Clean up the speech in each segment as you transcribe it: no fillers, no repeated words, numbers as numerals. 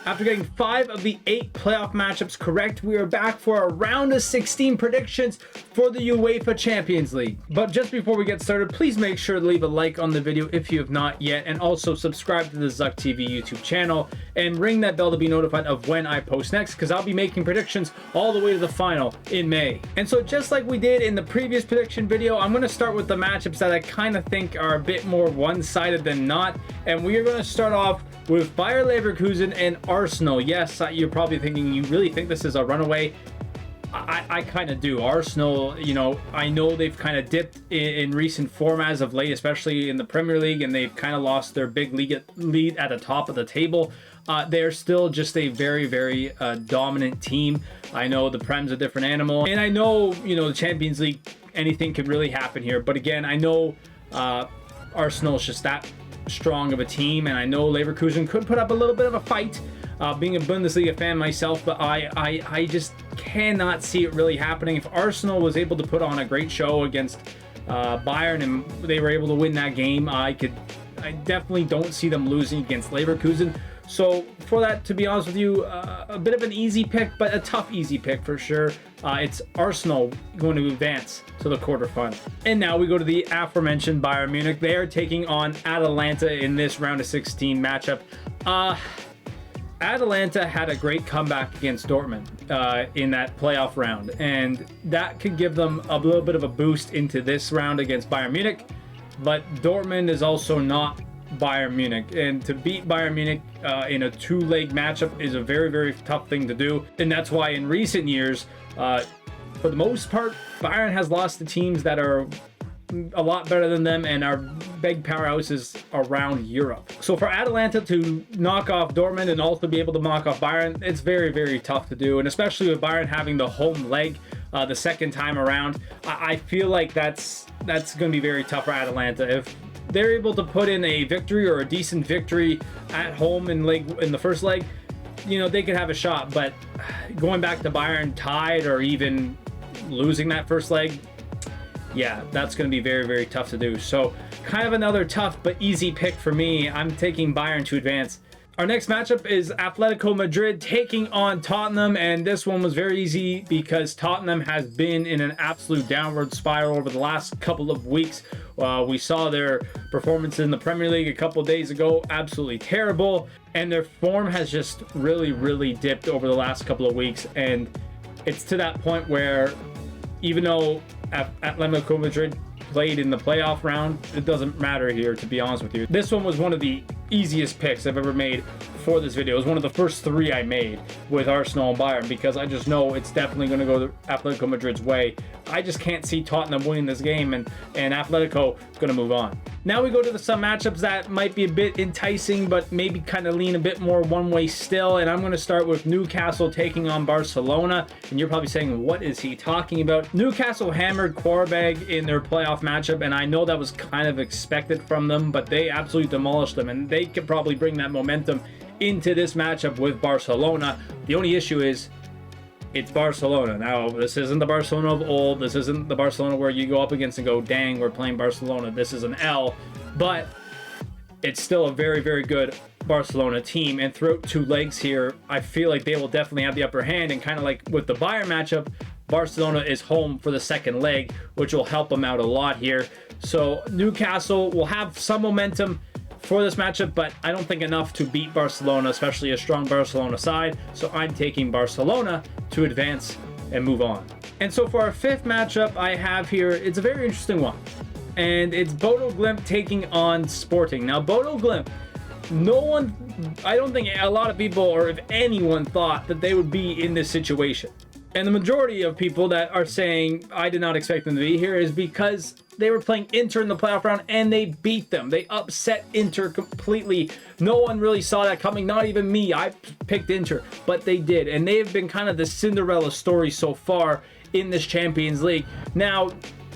After getting 5 of the 8 playoff matchups correct, we are back for our round of 16 predictions for the UEFA Champions League. But just before we get started, please make sure to leave a like on the video if you have not yet, and also subscribe to the Zucc TV YouTube channel and ring that bell to be notified of when I post next, because I'll be making predictions all the way to the final in May. And so just like we did in the previous prediction video, I'm going to start with the matchups that I kind of think are a bit more one-sided than not, and we are going to start off with Bayer Leverkusen and Arsenal. Yes, you're probably thinking, you really think this is a runaway? I kind of do. Arsenal, you know, I know they've kind of dipped in recent form as of late, especially in the Premier League, and they've kind of lost their big lead at the top of the table. They're still just a very, very dominant team. I know the Prem's a different animal, and I know, you know, the Champions League, anything could really happen here. But again, I know Arsenal is just that strong of a team, and I know Leverkusen could put up a little bit of a fight, being a Bundesliga fan myself, but I just cannot see it really happening. If Arsenal was able to put on a great show against Bayern and they were able to win that game, I definitely don't see them losing against Leverkusen. So for that, to be honest with you, a bit of an easy pick, but a tough easy pick for sure. It's Arsenal going to advance to the quarterfinal. And now we go to the aforementioned Bayern Munich. They are taking on Atalanta in this round of 16 matchup. Atalanta had a great comeback against Dortmund in that playoff round, and that could give them a little bit of a boost into this round against Bayern Munich. But Dortmund is also not Bayern Munich, and to beat Bayern Munich in a two-leg matchup is a very, very tough thing to do. And that's why in recent years, for the most part, Bayern has lost to teams that are a lot better than them and are big powerhouses around Europe. So for Atalanta to knock off Dortmund and also be able to knock off Bayern, it's very, very tough to do. And especially with Bayern having the home leg the second time around, I feel like that's going to be very tough for Atalanta. If they're able to put in a victory or a decent victory at home in the first leg, you know, they could have a shot. But going back to Bayern tied or even losing that first leg, yeah, that's going to be very, very tough to do. So kind of another tough but easy pick for me. I'm taking Bayern to advance. Our next matchup is Atletico Madrid taking on Tottenham, and this one was very easy because Tottenham has been in an absolute downward spiral over the last couple of weeks. We saw their performance in the Premier League a couple of days ago, absolutely terrible, and their form has just really, really dipped over the last couple of weeks, and it's to that point where even though Atletico Madrid played in the playoff round, it doesn't matter here, to be honest with you. This one was one of the easiest picks I've ever made for this video. It was one of the first 3 I made with Arsenal and Bayern, because I just know it's definitely going to go Atletico Madrid's way. I just can't see Tottenham winning this game, and Atletico going to move on. Now we go to some matchups that might be a bit enticing, but maybe kind of lean a bit more one way still. And I'm going to start with Newcastle taking on Barcelona. And you're probably saying, what is he talking about? Newcastle hammered Quarterfinals in their playoff matchup, and I know that was kind of expected from them, but they absolutely demolished them, and they could probably bring that momentum into this matchup with Barcelona. The only issue is it's Barcelona. Now, this isn't the Barcelona of old. This isn't the Barcelona where you go up against and go, dang, we're playing Barcelona. This is an L, but it's still a very, very good Barcelona team. And throughout 2 legs here, I feel like they will definitely have the upper hand. And kind of like with the Bayern matchup, Barcelona is home for the second leg, which will help them out a lot here. So Newcastle will have some momentum for this matchup, but I don't think enough to beat Barcelona, especially a strong Barcelona side. So I'm taking Barcelona to advance and move on. And so for our 5th matchup I have here, it's a very interesting one, and it's Bodo Glimt taking on Sporting. Now Bodo Glimt, I don't think a lot of people, or if anyone, thought that they would be in this situation. And the majority of people that are saying I did not expect them to be here is because they were playing Inter in the playoff round and they beat them. They upset Inter completely. No one really saw that coming, not even me. I picked Inter, but they did. And they have been kind of the Cinderella story so far in this Champions League. Now,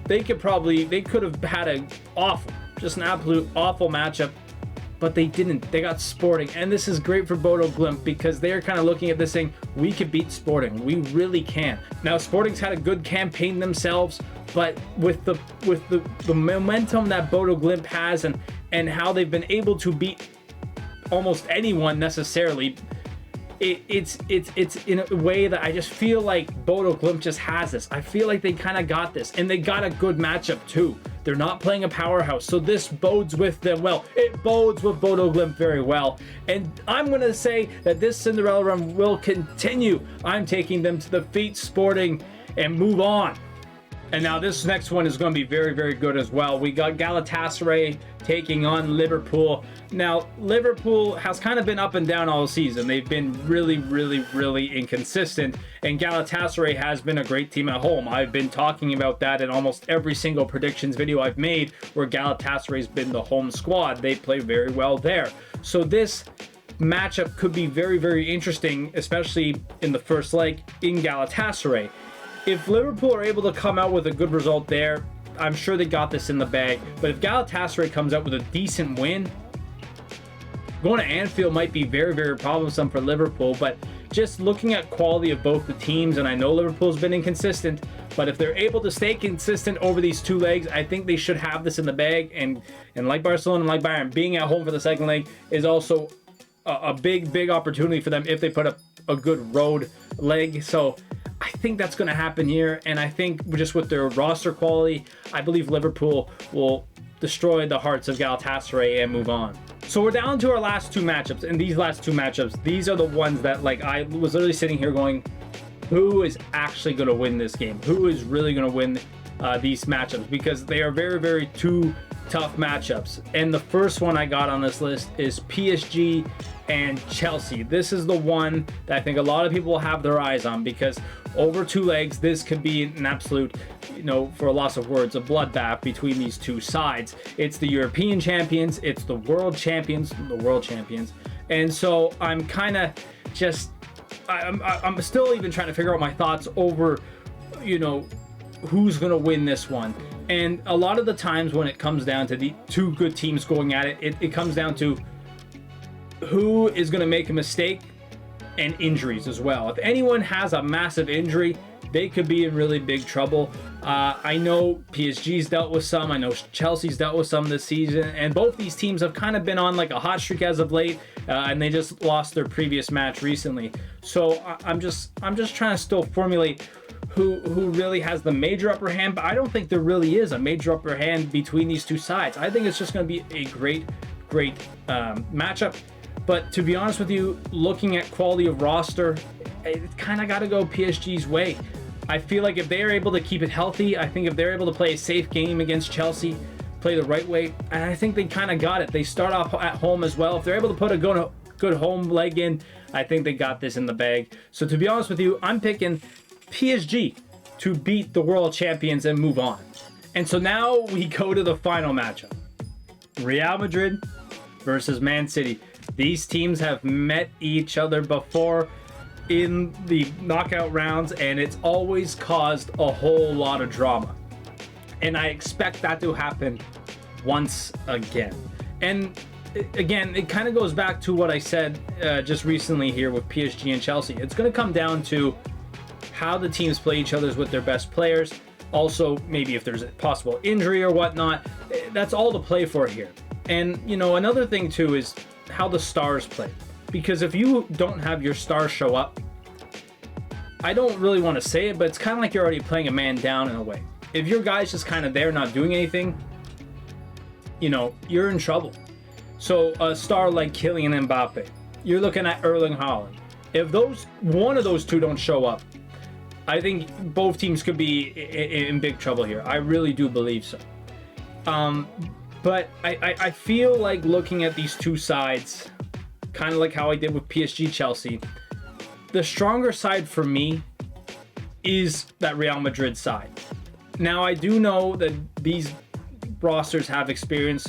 they could have had an absolute awful matchup, but they didn't. They got Sporting, and this is great for Bodo Glimt because they're kind of looking at this saying, we could beat Sporting. We really can. Now, Sporting's had a good campaign themselves, but with the momentum that Bodo Glimt has and how they've been able to beat almost anyone necessarily, it's in a way that I just feel like Bodo Glimt just has this. I feel like they kind of got this, and they got a good matchup too. They're not playing a powerhouse, so this bodes with them well. It bodes with Bodo Glimt very well, and I'm gonna say that this Cinderella run will continue. I'm taking them to the Feet Sporting and move on. And now this next one is going to be very, very good as well. We got Galatasaray taking on Liverpool. Now, Liverpool has kind of been up and down all season. They've been really, really, really inconsistent. And Galatasaray has been a great team at home. I've been talking about that in almost every single predictions video I've made where Galatasaray's been the home squad. They play very well there. So this matchup could be very, very interesting, especially in the first leg in Galatasaray. If Liverpool are able to come out with a good result there, I'm sure they got this in the bag. But if Galatasaray comes out with a decent win, going to Anfield might be very, very problemsome for Liverpool. But just looking at quality of both the teams, and I know Liverpool's been inconsistent, but if they're able to stay consistent over these two legs, I think they should have this in the bag. And like Barcelona and like Bayern, being at home for the second leg is also a big, big opportunity for them if they put up a good road leg. So I think that's going to happen here, and I think just with their roster quality, I believe Liverpool will destroy the hearts of Galatasaray and move on. So we're down to our last two matchups, and these last two matchups, these are the ones that, like, I was literally sitting here going, who is actually going to win this game? Who is really going to win these matchups? Because they are very, very two tough matchups. And the first one I got on this list is PSG and Chelsea. This is the one that I think a lot of people will have their eyes on, because over two legs, this could be an absolute, for a loss of words, a bloodbath between these two sides. It's the European champions, it's the world champions, And so I'm kind of just, I'm still even trying to figure out my thoughts over, who's going to win this one. And a lot of the times when it comes down to the two good teams going at it, it comes down to who is going to make a mistake and injuries as well. If anyone has a massive injury, they could be in really big trouble. I know PSG's dealt with some. I know Chelsea's dealt with some this season. And both these teams have kind of been on like a hot streak as of late. And they just lost their previous match recently. So I'm just trying to still formulate who really has the major upper hand. But I don't think there really is a major upper hand between these two sides. I think it's just going to be a great matchup. But to be honest with you, looking at quality of roster, it kind of got to go PSG's way. I feel like if they're able to keep it healthy, I think if they're able to play a safe game against Chelsea, play the right way, and I think they kind of got it. They start off at home as well. If they're able to put a good home leg in, I think they got this in the bag. So to be honest with you, I'm picking PSG to beat the world champions and move on. And so now we go to the final matchup. Real Madrid versus Man City. These teams have met each other before in the knockout rounds, and it's always caused a whole lot of drama. And I expect that to happen once again. And again, it kind of goes back to what I said just recently here with PSG and Chelsea. It's going to come down to how the teams play each other with their best players. Also, maybe if there's a possible injury or whatnot. That's all to play for here. And, another thing too is how the stars play. Because if you don't have your stars show up, I don't really want to say it, but it's kind of like you're already playing a man down in a way. If your guy's just kind of there not doing anything, you're in trouble. So a star like Kylian Mbappe, you're looking at Erling Haaland. If one of those two don't show up, I think both teams could be in big trouble here. I really do believe so. But I feel like looking at these two sides, kind of like how I did with PSG Chelsea, the stronger side for me is that Real Madrid side. Now, I do know that these rosters have experience,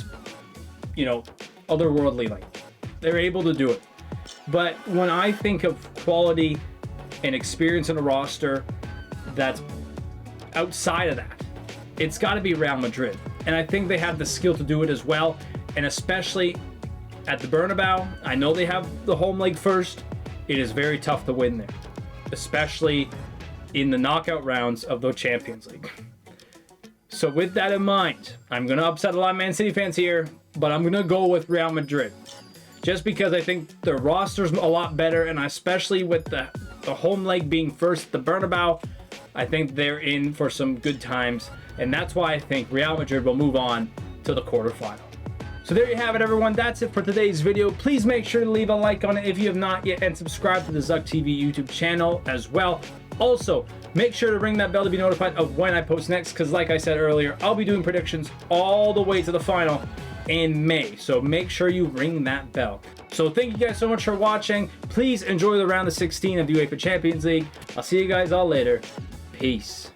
otherworldly like. They're able to do it. But when I think of quality and experience in a roster that's outside of that, it's got to be Real Madrid. And I think they have the skill to do it as well. And especially at the Bernabeu, I know they have the home leg first. It is very tough to win there, especially in the knockout rounds of the Champions League. So with that in mind, I'm going to upset a lot of Man City fans here, but I'm going to go with Real Madrid. just because I think the roster's a lot better, and especially with the home leg being first at the Bernabeu, I think they're in for some good times, and that's why I think Real Madrid will move on to the quarterfinal. So there you have it, everyone. That's it for today's video. Please make sure to leave a like on it if you have not yet, and subscribe to the Zucc TV YouTube channel as well. Also, make sure to ring that bell to be notified of when I post next, because like I said earlier, I'll be doing predictions all the way to the final in May. So make sure you ring that bell. So thank you guys so much for watching. Please enjoy the round of 16 of the UEFA Champions League. I'll see you guys all later. Peace.